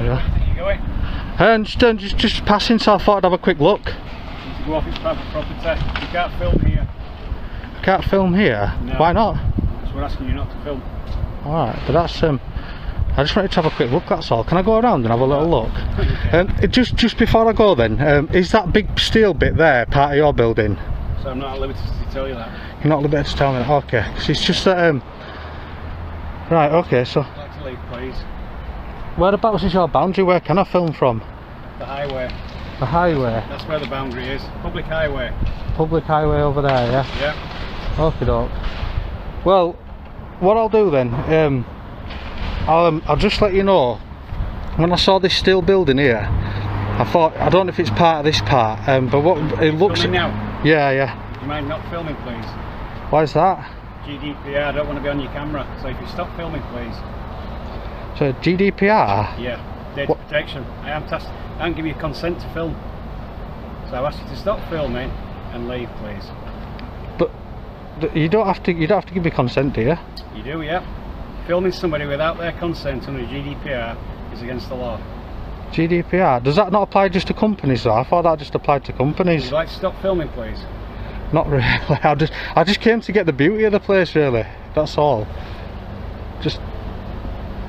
There you are. Where you going? And just passing, so I thought I'd have a quick look. You need to go off its private property. You can't film here. Can't film here? No. Why not? Because we're asking you not to film. Alright, but that's I just wanted to have a quick look, that's all. Can I go around and have a little look? Just before I go then, is that big steel bit there part of your building? So I'm not at liberty to tell you that. You're not at liberty to tell me that? Okay, because it's just that right, okay, so I'd like to leave, please. whereabouts is your boundary? Where can I film from? The highway. The highway? That's where the boundary is. Public highway. Public highway over there, yeah? Yeah. Okie doke. Well, what I'll do then, I'll just let you know, when I saw this steel building here, I thought, I don't know if it's part of this part, but what it looks... Filming now? Yeah. Do you mind not filming, please? Why is that? GDPR, I don't want to be on your camera, so if you stop filming, please. So GDPR? Yeah, data protection. I don't give you consent to film. So I ask you to stop filming and leave, please. But you don't have to give me consent, do you? You do, yeah. Filming somebody without their consent under GDPR is against the law. GDPR? Does that not apply just to companies though? I thought that just applied to companies. Would you like to stop filming, please? Not really. I just came to get the beauty of the place, really. That's all. Just,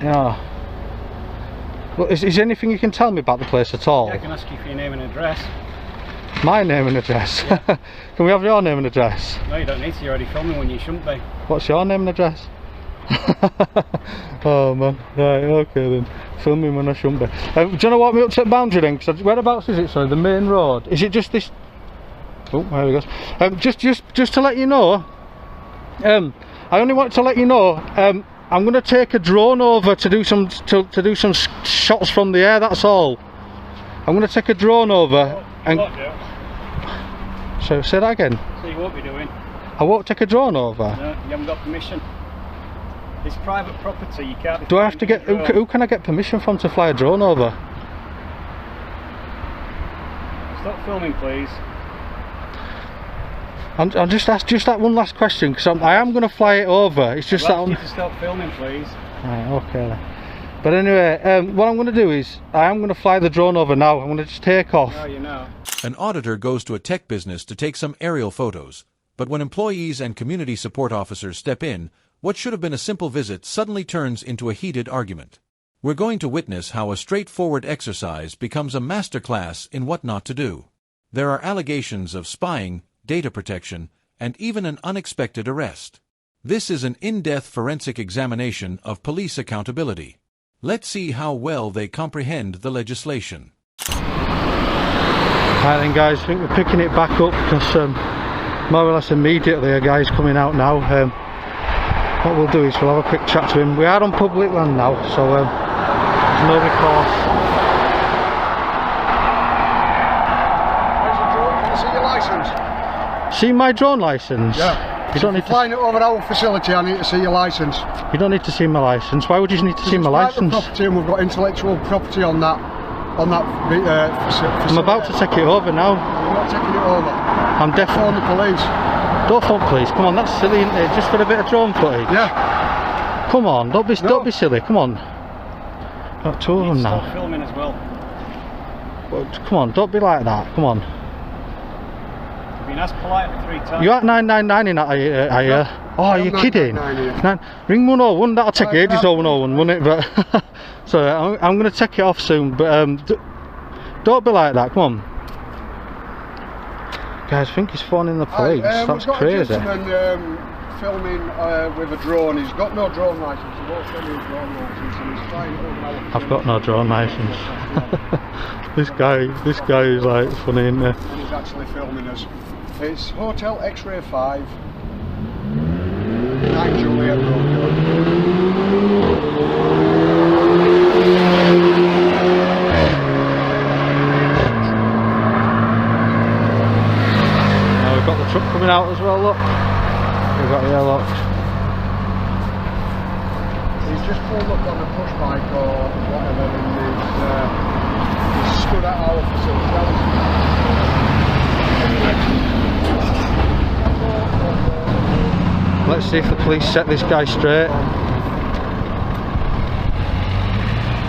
yeah. Well, is there anything you can tell me about the place at all? Yeah, I can ask you for your name and address. My name and address? Yeah. Can we have your name and address? No, you don't need to. You're already filming when you shouldn't be. What's your name and address? Oh man, right, okay then. Filming when I shouldn't be. Do you know what me up to the boundary then? Whereabouts is it? Sorry, the main road. Is it just this? Oh, there he goes. Just to let you know, I only want to let you know, I'm going to take a drone over to do some shots from the air. That's all. I'm going to take a drone over and. So say that again. So you won't be doing. I won't take a drone over. No, you haven't got permission. It's private property. You can't. Do I have to get? Who can I get permission from to fly a drone over? Stop filming, please. I'll just ask that one last question because I am going to fly it over. It's just that. You to stop filming, please. Right, okay then. But anyway, what I'm going to do is I am going to fly the drone over now. I'm going to just take off. No, you know. An auditor goes to a tech business to take some aerial photos, but when employees and community support officers step in, what should have been a simple visit suddenly turns into a heated argument. We're going to witness how a straightforward exercise becomes a masterclass in what not to do. There are allegations of spying, data protection, and even an unexpected arrest. This is an in-depth forensic examination of police accountability. Let's see how well they comprehend the legislation. Right then guys, I think we're picking it back up because more or less immediately a guy's coming out now. What we'll do is we'll have a quick chat to him. We are on public land now, so there's no recourse. Where's the drone? Can I see your licence? See my drone licence? Yeah. You don't need flying it over our facility, I need to see your licence. You don't need to see my licence. Why would you need to see my licence? Property, and we've got intellectual property on that facility. I'm about to take it over now. You're not taking it over. I'm definitely. Phone the police. Don't phone police. Come on, that's silly, isn't it? Just for a bit of drone footage. Yeah. Come on, don't be silly. Come on. Got two of them now. Stop filming as well. Come on, don't be like that. Come on. You've been asked politely 3 times. You at 999 in that, are you? Oh, are you kidding? Ring 101, that'll take ages, 101, won't it? But so I'm going to take it off soon, but don't be like that, come on. Guys, I think he's phoning the police, that's crazy. We've got a gentleman filming with a drone. He's got no drone licence, he won't send me a drone licence, and he's flying over now. I've got no drone licence. This guy is like funny, isn't he? And he's actually filming us. It's Hotel X-Ray 5, 9 Juliet Romeo. Now we've got the truck coming out as well, look. We've got here, look. He's just pulled up on a push bike or whatever, and he's stood at our facility. Let's see if the police set this guy straight.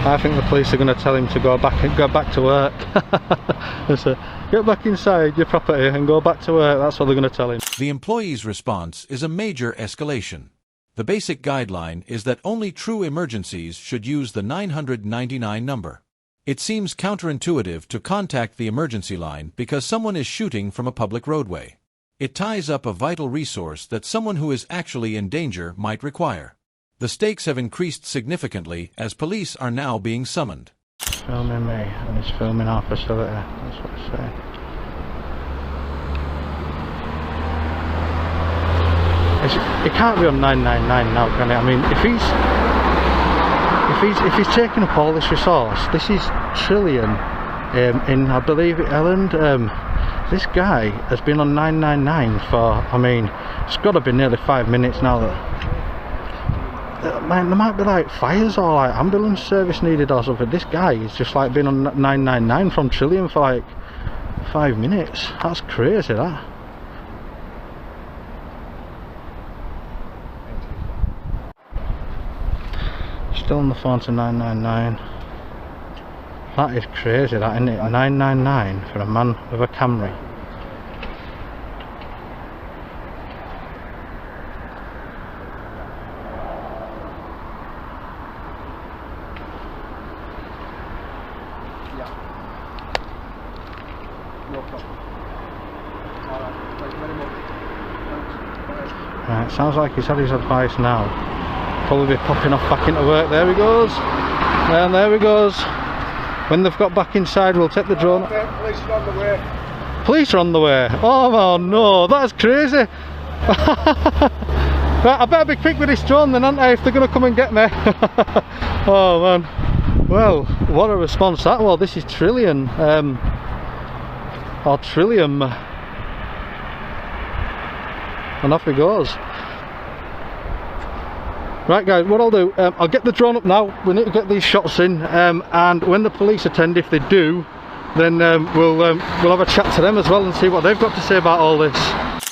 I think the police are going to tell him to go back to work. So, get back inside your property and go back to work. That's what they're going to tell him. The employee's response is a major escalation. The basic guideline is that only true emergencies should use the 999 number. It seems counterintuitive to contact the emergency line because someone is shooting from a public roadway. It ties up a vital resource that someone who is actually in danger might require. The stakes have increased significantly as police are now being summoned. Filming me, and he's filming our facility. That's what it's saying. It can't be on 999 now, can it? I mean, if he's taking up all this resource, this is trillion in, I believe, Ireland. This guy has been on 999 for, I mean, it's got to be nearly 5 minutes now. Man, there might be like fires or like ambulance service needed or something. This guy is just like been on 999 from Trillium for like 5 minutes. That's crazy, that. Still on the phone to 999. That is crazy, that, isn't it? 999 for a man with a Camry. No problem. Alright, thank you very much. Thanks. Right, sounds like he's had his advice now. Probably be popping off back into work. There he goes. And there he goes. When they've got back inside, we'll take the drone. Okay, police are on the way. Police are on the way. Oh no, that's crazy. Right, I better be quick with this drone then, aren't I, if they're going to come and get me. Oh man. Well, what a response that was. This is Trillion. Or Trillium. And off he goes. Right guys, what I'll do, I'll get the drone up now. We need to get these shots in, and when the police attend, if they do, then we'll have a chat to them as well and see what they've got to say about all this.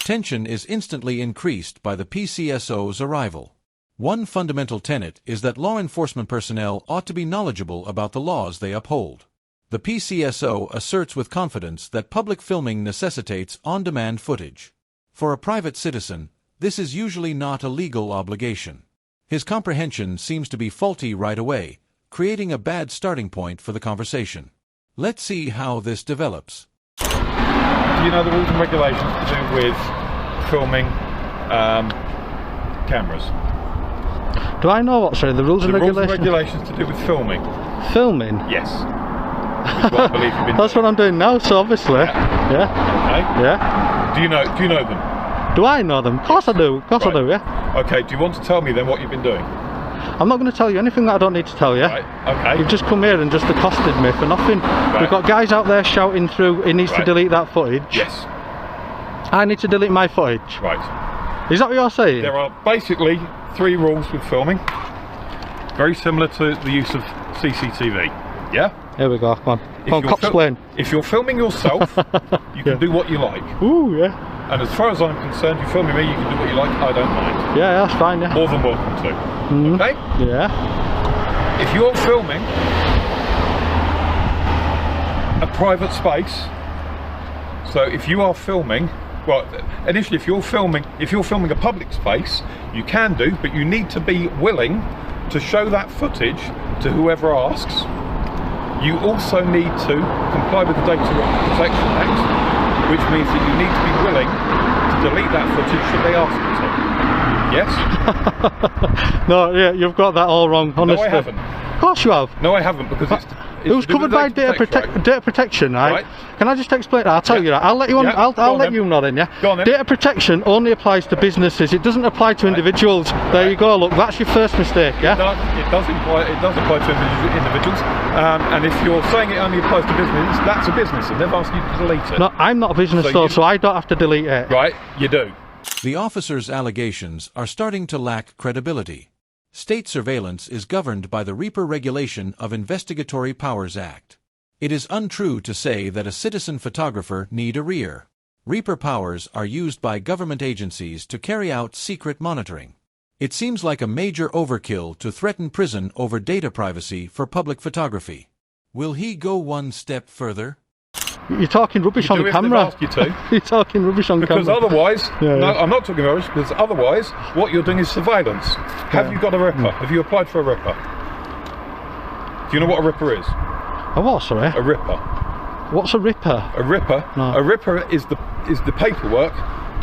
Tension is instantly increased by the PCSO's arrival. One fundamental tenet is that law enforcement personnel ought to be knowledgeable about the laws they uphold. The PCSO asserts with confidence that public filming necessitates on-demand footage. For a private citizen, this is usually not a legal obligation. His comprehension seems to be faulty right away, creating a bad starting point for the conversation. Let's see how this develops. Do you know the rules and regulations to do with filming cameras? Do I know what, sorry, the rules and regulations? Rules and regulations to do with filming. Filming? Yes. Which I believe you've been That's doing. what I'm doing now, so obviously. Yeah. Okay. Yeah. Do you know them? Do I know them? Of course I do. Of course Right. I do, yeah. Okay, do you want to tell me then what you've been doing? I'm not going to tell you anything that I don't need to tell you. Right, okay. You've just come here and just accosted me for nothing. Right. We've got guys out there shouting through, he needs to Right. delete that footage. Yes. I need to delete my footage. Right. Is that what you're saying? There are basically 3 rules with filming. Very similar to the use of CCTV. Yeah? Here we go, come on. Come on, you're cops plane. If you're filming yourself, you can do what you like. Ooh, yeah. And as far as I'm concerned, you're filming me, you can do what you like, I don't mind. Yeah, that's fine, yeah. More than welcome to. Okay? Yeah. If you're filming a private space, so if you are filming, well, initially if you're filming a public space, you can do, but you need to be willing to show that footage to whoever asks. You also need to comply with the Data Protection Act, which means that you need to be willing to delete that footage should they ask you to. Yes? No, yeah, you've got that all wrong, honestly. No, I haven't. Of course you have. No, I haven't, because it's It was to do covered with by Data Protection Act. data protection, right? Right. Can I just explain that? I'll tell you that. I'll let you on. Yeah, I'll go on let then. you know then. Yeah. Go on then. Data protection only applies to businesses. It doesn't apply to individuals. There you go. Look, that's your first mistake. Yeah. It does apply to individuals, and if you're saying it only applies to business, that's a business, and they've asked you to delete it. No, I'm not a business So though, you- so I don't have to delete it. Right, you do. The officer's allegations are starting to lack credibility. State surveillance is governed by the Reaper Regulation of Investigatory Powers Act. It is untrue to say that a citizen photographer need a rear. Reaper powers are used by government agencies to carry out secret monitoring. It seems like a major overkill to threaten prison over data privacy for public photography. Will he go one step further? You're talking rubbish on the if they've camera. asked you to. You're talking rubbish on Because camera. otherwise, Yeah, no, yeah. I'm not talking rubbish, because otherwise, what you're doing is surveillance. Have you got a ripper? Have you applied for a ripper? Do you know what a ripper is? A what, sorry? A ripper. What's a ripper? A ripper. No. A ripper is the paperwork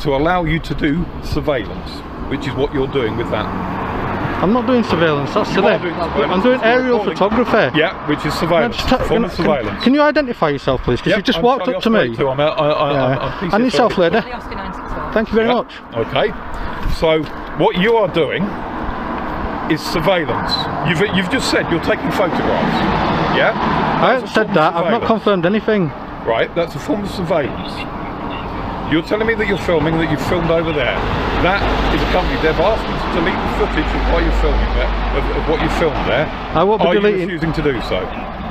to allow you to do surveillance, which is what you're doing with that. I'm not doing surveillance, that's You silly. are doing surveillance, I'm doing you're aerial recording. photography. Yeah, which is surveillance. Can I just Form of surveillance. can you identify yourself, please? Because Yep, you just I'm walked Charlie up to Oscar me. 82. I'm PCSO. And yourself, lady. Oscar 964. Thank you very Yep. much. Okay, so what you are doing is surveillance. You've just said you're taking photographs. Yeah? I haven't said that. I've not confirmed anything. Right, that's a form of surveillance. You're telling me that you're filming, that you've filmed over there. That is a company. They've asked you to delete the footage of what you're filming there, of what you filmed there. I won't be Are deleting. you refusing to do so?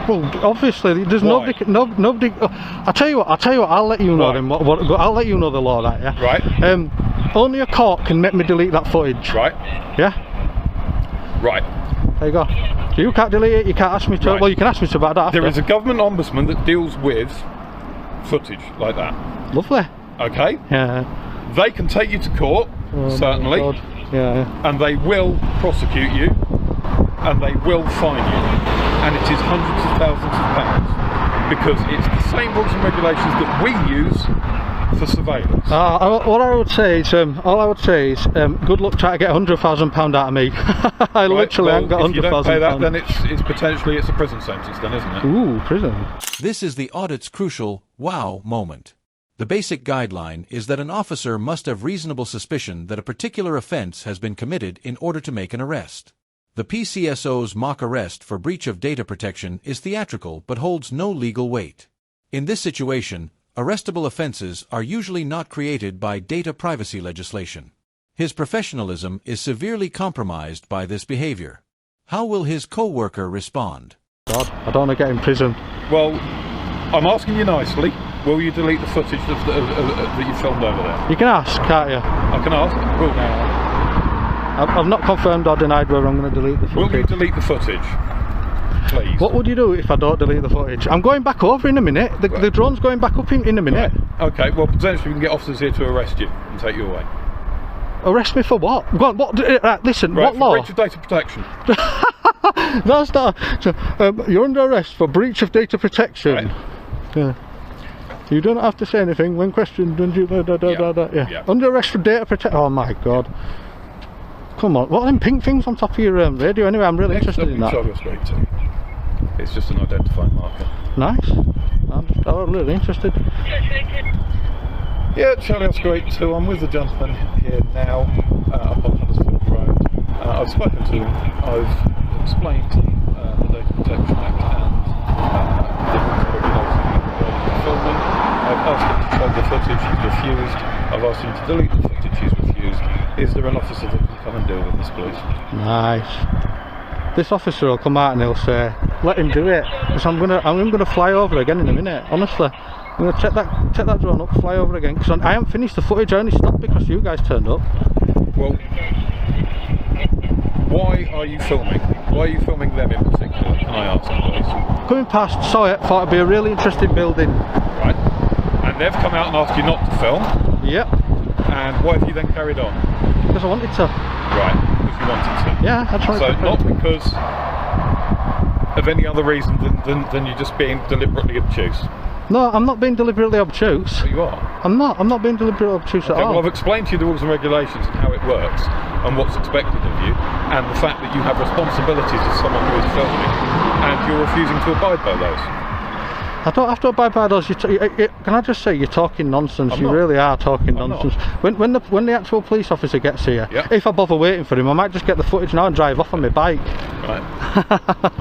Well, obviously, there's Why? nobody. I'll tell you what. I'll let you know Right. then. I'll let you know the law, that, yeah. Right. Only a court can make me delete that footage. Right. Yeah. Right. There you go. So you can't delete it. You can't ask me to. Right. Well, you can ask me to, but I don't have There to. is a government ombudsman that deals with footage like that. Lovely. Okay. Yeah. They can take you to court, Oh, certainly, my God. Yeah. and they will prosecute you, and they will fine you, and it is hundreds of thousands of pounds, because it's the same rules and regulations that we use for surveillance. What I would say is, good luck trying to get £100,000 out of me. I literally haven't got if you don't pay that, £100,000. then it's potentially a prison sentence, then, isn't it? Ooh, prison. This is the audit's crucial wow moment. The basic guideline is that an officer must have reasonable suspicion that a particular offense has been committed in order to make an arrest. The PCSO's mock arrest for breach of data protection is theatrical but holds no legal weight. In this situation, arrestable offenses are usually not created by data privacy legislation. His professionalism is severely compromised by this behavior. How will his co-worker respond? God, I don't want to get in prison. Well, I'm asking you nicely, will you delete the footage that you filmed over there? You can ask, can't you? I can ask. I've not confirmed or denied whether I'm going to delete the Will you footage. delete the footage? Please. What would you do if I don't delete the footage? I'm going back over in a minute. The drone's going back up in a minute. Right. Okay, well, potentially we can get officers here to arrest you and take you away. Arrest me for what? Go on, listen, Right, what for law? breach of data protection. That's not. So, you're under arrest for breach of data protection. Right. Yeah. You don't have to say anything when questioned. Don't you? Yeah. Yeah. Under arrest for data protection. Oh my God. Come on. What are them pink things on top of your radio? Anyway, I'm really interested in that. Charlie Oscar 82. It's just an identifying marker. Nice. I'm really interested. Yeah, Charlie Oscar 82. I'm with the gentleman here now up on Huddersfield Road. I've spoken to him. I've explained the Data Protection Act and the rules and regulations for filming. I've asked him to show the footage. He's refused. I've asked him to delete the footage. He's refused. Is there an officer that can come and deal with this, please? Nice. This officer will come out and he'll say, "Let him do it," because I'm gonna fly over again in a minute. Honestly, I'm gonna take that drone up, fly over again, because I haven't finished the footage. I only stopped because you guys turned up. Well, why are you filming? Why are you filming them in particular? Can I ask, please? Coming past, saw it, thought it'd be a really interesting building. Right. And they've come out and asked you not to film. Yep. And why have you then carried on? Because I wanted to. Right. Because you wanted to. Yeah, I tried So to. not because of any other reason than you just being deliberately obtuse. No, I'm not being deliberately obtuse. But you are. I'm not being deliberately obtuse at Okay, all. well, I've explained to you the rules and regulations and how it works and what's expected of you, and the fact that you have responsibilities as someone who is filming, and you're refusing to abide by those. I don't have to abide by those. Can I just say, you're talking nonsense. I'm You not. really are talking I'm nonsense. When the actual police officer gets here, Yep. if I bother waiting for him, I might just get the footage now and drive off on my bike. Right.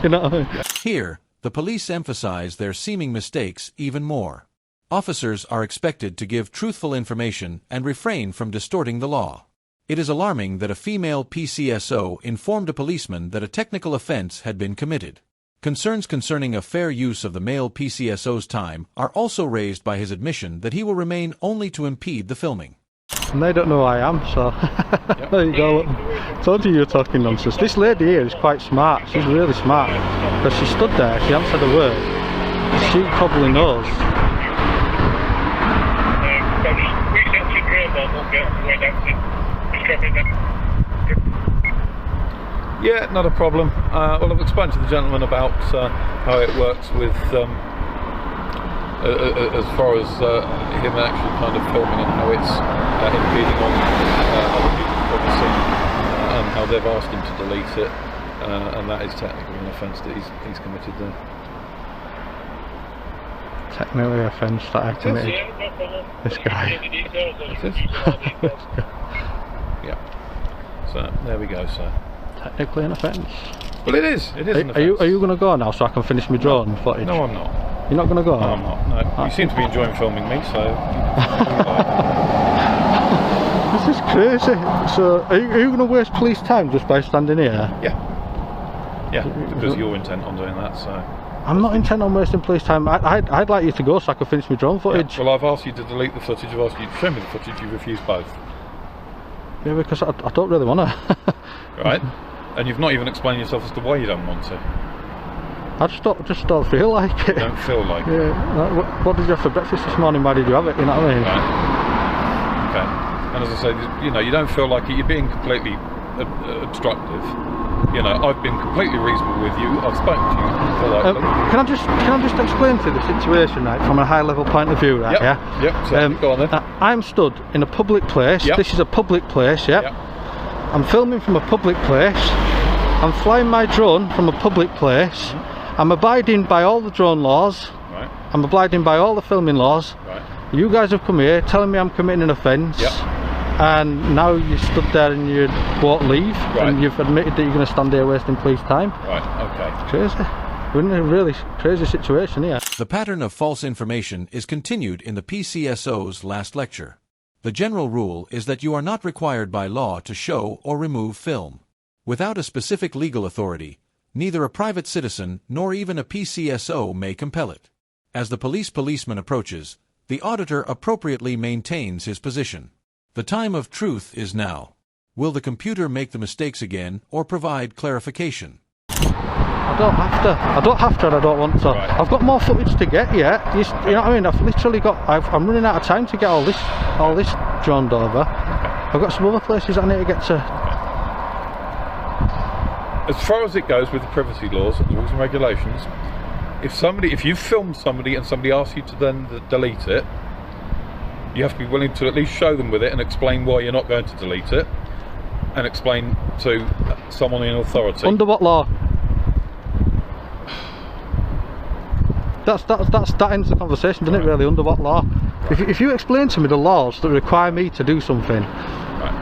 You know what I mean? Here, the police emphasize their seeming mistakes even more. Officers are expected to give truthful information and refrain from distorting the law. It is alarming that a female PCSO informed a policeman that a technical offense had been committed. Concerns concerning a fair use of the male PCSO's time are also raised by his admission that he will remain only to impede the filming. And they don't know who I am, so there you go. Look. Told you were talking nonsense. This lady here is quite smart. She's really smart. Because she stood there, she hasn't said a word. She probably knows. Yeah, not a problem. Well, I've explained to the gentleman about how it works with as far as him actually kind of filming and how it's impeding on other people's privacy, and how they've asked him to delete it, and that is technically an offence that he's committed there. Technically an offence that I committed. This guy. Yeah. So there we go, sir. Technically an offence. Well, it is. It is an Are offence. you going to go now so I can finish my drone footage? No, I'm not. You're not going to go? No, I'm not. No. You seem to be enjoying filming me, so. This is crazy. So, are you going to waste police time just by standing here? Yeah. Yeah, because you're intent on doing that, so. I'm not intent on wasting police time. I'd like you to go so I can finish my drone footage. Yeah. Well, I've asked you to delete the footage. I've asked you to show me the footage. You've refused both. Yeah, because I don't really want to. Right. And you've not even explained yourself as to why you don't want to. I just don't feel like it. You don't feel like it. Yeah. What did you have for breakfast this morning? Why did you have it? You know what I mean? Right. Okay. And as I say, you know, you don't feel like it. You're being completely obstructive. You know, I've been completely reasonable with you. I've spoken to you politely. Can I just explain to you the situation, right, from a high level point of view, right? Yep. Yeah. Yep. So go on then. I'm stood in a public place. Yep. This is a public place. Yep. Yep. I'm filming from a public place. I'm flying my drone from a public place. I'm abiding by all the drone laws. Right. I'm abiding by all the filming laws. Right. You guys have come here telling me I'm committing an offence. Yep. And now you stood there and you won't leave. Right. And you've admitted that you're going to stand here wasting police time. Right. Okay. Crazy. We're in a really crazy situation here. The pattern of false information is continued in the PCSO's last lecture. The general rule is that you are not required by law to show or remove film. Without a specific legal authority, neither a private citizen nor even a PCSO may compel it. As the policeman approaches, the auditor appropriately maintains his position. The time of truth is now. Will the computer make the mistakes again or provide clarification? I don't have to and I don't want to. Right. I've got more footage to get yet. You know what I mean? I've literally got, I'm running out of time to get all this droned over. I've got some other places I need to get to. As far as it goes with the privacy laws and rules and regulations, if you've filmed somebody and somebody asks you to then delete it, you have to be willing to at least show them with it and explain why you're not going to delete it, and explain to someone in authority. Under what law? That ends the conversation, doesn't it, really? Under what law? If you explain to me the laws that require me to do something,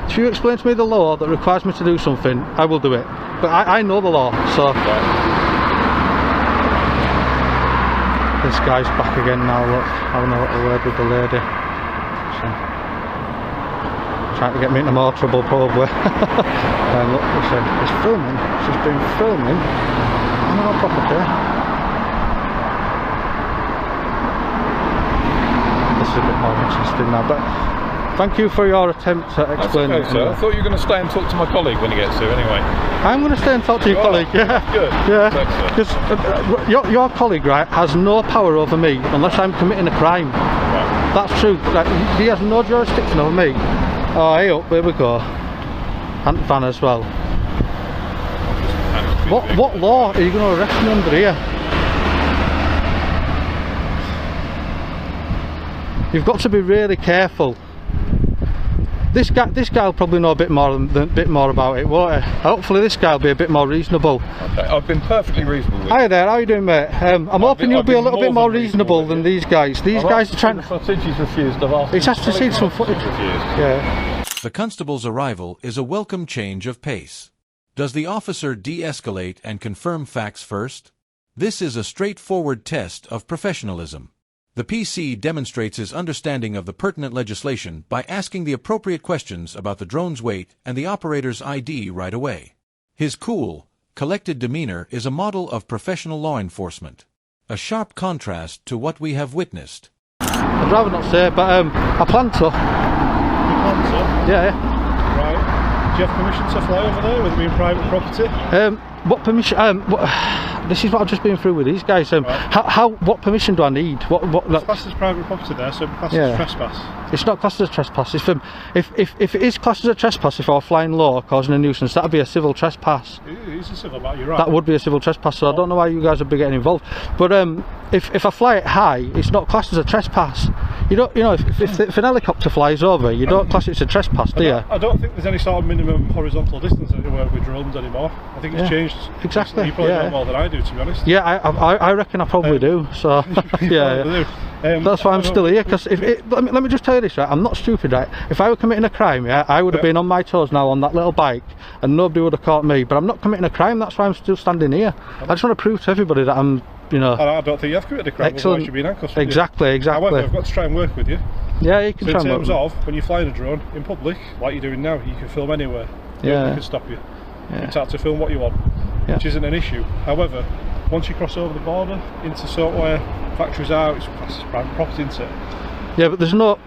if you explain to me the law that requires me to do something, I will do it. But I know the law, so... This guy's back again now, look, having a little word with the lady. So, trying to get me into more trouble, probably. And look, listen, it's filming. She's been filming on our property. This is a bit more interesting now, but thank you for your attempt at explaining. That's okay, sir. I thought you were going to stay and talk to my colleague when he gets here anyway. I'm going to stay and talk to your colleague, yeah. Good. Yeah, Excellent. because your colleague, right, has no power over me unless I'm committing a crime. Right. That's true. Like, he has no jurisdiction over me. Oh, hey up, there we go. And van as well. What law are you going to arrest me under here? You've got to be really careful. This guy will probably know a bit more about it, won't he? Hopefully this guy will be a bit more reasonable. Okay, I've been perfectly reasonable with you. Hi there, how are you doing, mate? I'm hoping you'll be a little bit more reasonable than these guys. These guys are trying to... Footage, he's refused. I've asked He's him asked to see some footage. He's refused. Yeah. The constable's arrival is a welcome change of pace. Does the officer de-escalate and confirm facts first? This is a straightforward test of professionalism. The PC demonstrates his understanding of the pertinent legislation by asking the appropriate questions about the drone's weight and the operator's ID right away. His cool, collected demeanor is a model of professional law enforcement, a sharp contrast to what we have witnessed. I'd rather not say, but I plan to. Southampton. Yeah, yeah. Right. Do you have permission to fly over there with it being private property? What permission? This is what I've just been through with these guys. What permission do I need? It's classed as private property there, so it's classed as trespass. It's not classed as trespass. If it is classed as a trespass, if I were flying low causing a nuisance, that'd be a civil trespass. It is a civil matter, you're right. That would be a civil trespass. So I don't know why you guys would be getting involved. But if I fly it high, it's not classed as a trespass. You don't, if an helicopter flies over, you don't class it as a trespass, do you? I don't think there's any sort of minimum horizontal distance anywhere with drones anymore. I think it's changed. Exactly. You probably know more than I do, to be honest. Yeah, I reckon I probably do. So yeah. That's why I'm still here. Because let me just tell you this, right? I'm not stupid, right? If I were committing a crime, I would have been on my toes now on that little bike, and nobody would have caught me. But I'm not committing a crime. That's why I'm still standing here. I just want to prove to everybody that I'm, I don't think you have committed a crime. Excellent. Otherwise you'd be in handcuffs. Exactly. However, I've got to try and work with you. Yeah, you can so try in and terms of when you're flying a drone in public, like you're doing now, you can film anywhere. Nobody can stop you. You can start to film what you want, which isn't an issue. However, once you cross over the border into sort of where factories are, it's classed as private property, isn't it? Yeah, but there's no.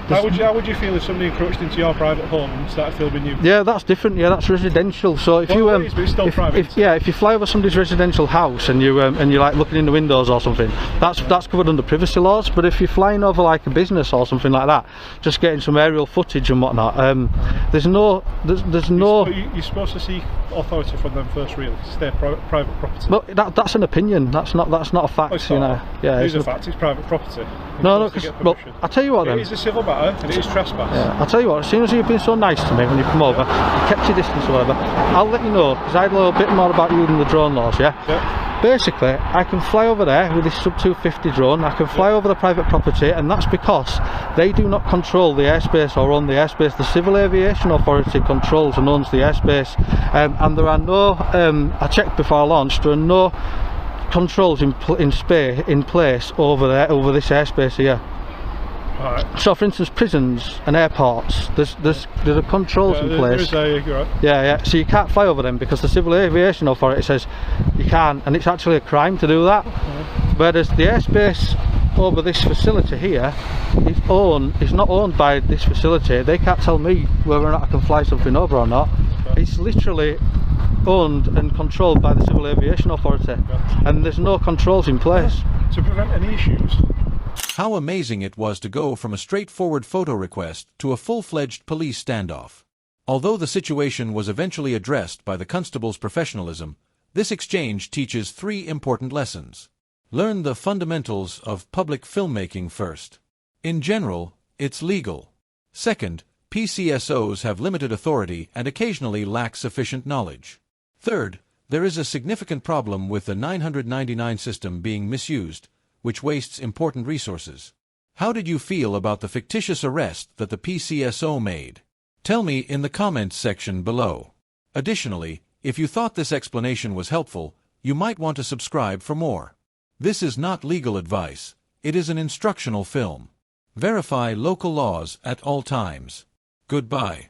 How would you feel if somebody encroached into your private home and started filming you? Yeah, that's different. Yeah, that's residential. So if you it is, but it's still private. If you fly over somebody's residential house and you're like looking in the windows or something, that's covered under privacy laws. But if you're flying over like a business or something like that, just getting some aerial footage and whatnot, there's no. You're supposed to seek authority from them first, really. It's their private property. Well, that's an opinion. That's not a fact. Yeah, it's a fact. It's private property. No, because I'll tell you what then. It is a civil matter and it is trespass. Yeah, I'll tell you what, as soon as you've been so nice to me when you come over, you kept your distance or whatever, I'll let you know, because I know a bit more about you than the drone laws, yeah? Basically, I can fly over there with this sub 250 drone, I can fly over the private property, and that's because they do not control the airspace or own the airspace. The Civil Aviation Authority controls and owns the airspace, and there are no, I checked before I launched, there are no controls in place over this airspace here. Right. So for instance, prisons and airports, there are controls in place. You're right. Yeah. So you can't fly over them because the Civil Aviation Authority says you can't, and it's actually a crime to do that. Whereas the airspace over this facility here is not owned by this facility. They can't tell me whether or not I can fly something over or not. It's literally owned and controlled by the Civil Aviation Authority, and there's no controls in place to prevent any issues. How amazing it was to go from a straightforward photo request to a full-fledged police standoff. Although the situation was eventually addressed by the constable's professionalism, this exchange teaches 3 important lessons. Learn the fundamentals of public filmmaking first. In general, it's legal. Second, PCSOs have limited authority and occasionally lack sufficient knowledge. Third, there is a significant problem with the 999 system being misused, which wastes important resources. How did you feel about the fictitious arrest that the PCSO made? Tell me in the comments section below. Additionally, if you thought this explanation was helpful, you might want to subscribe for more. This is not legal advice, it is an instructional film. Verify local laws at all times. Goodbye.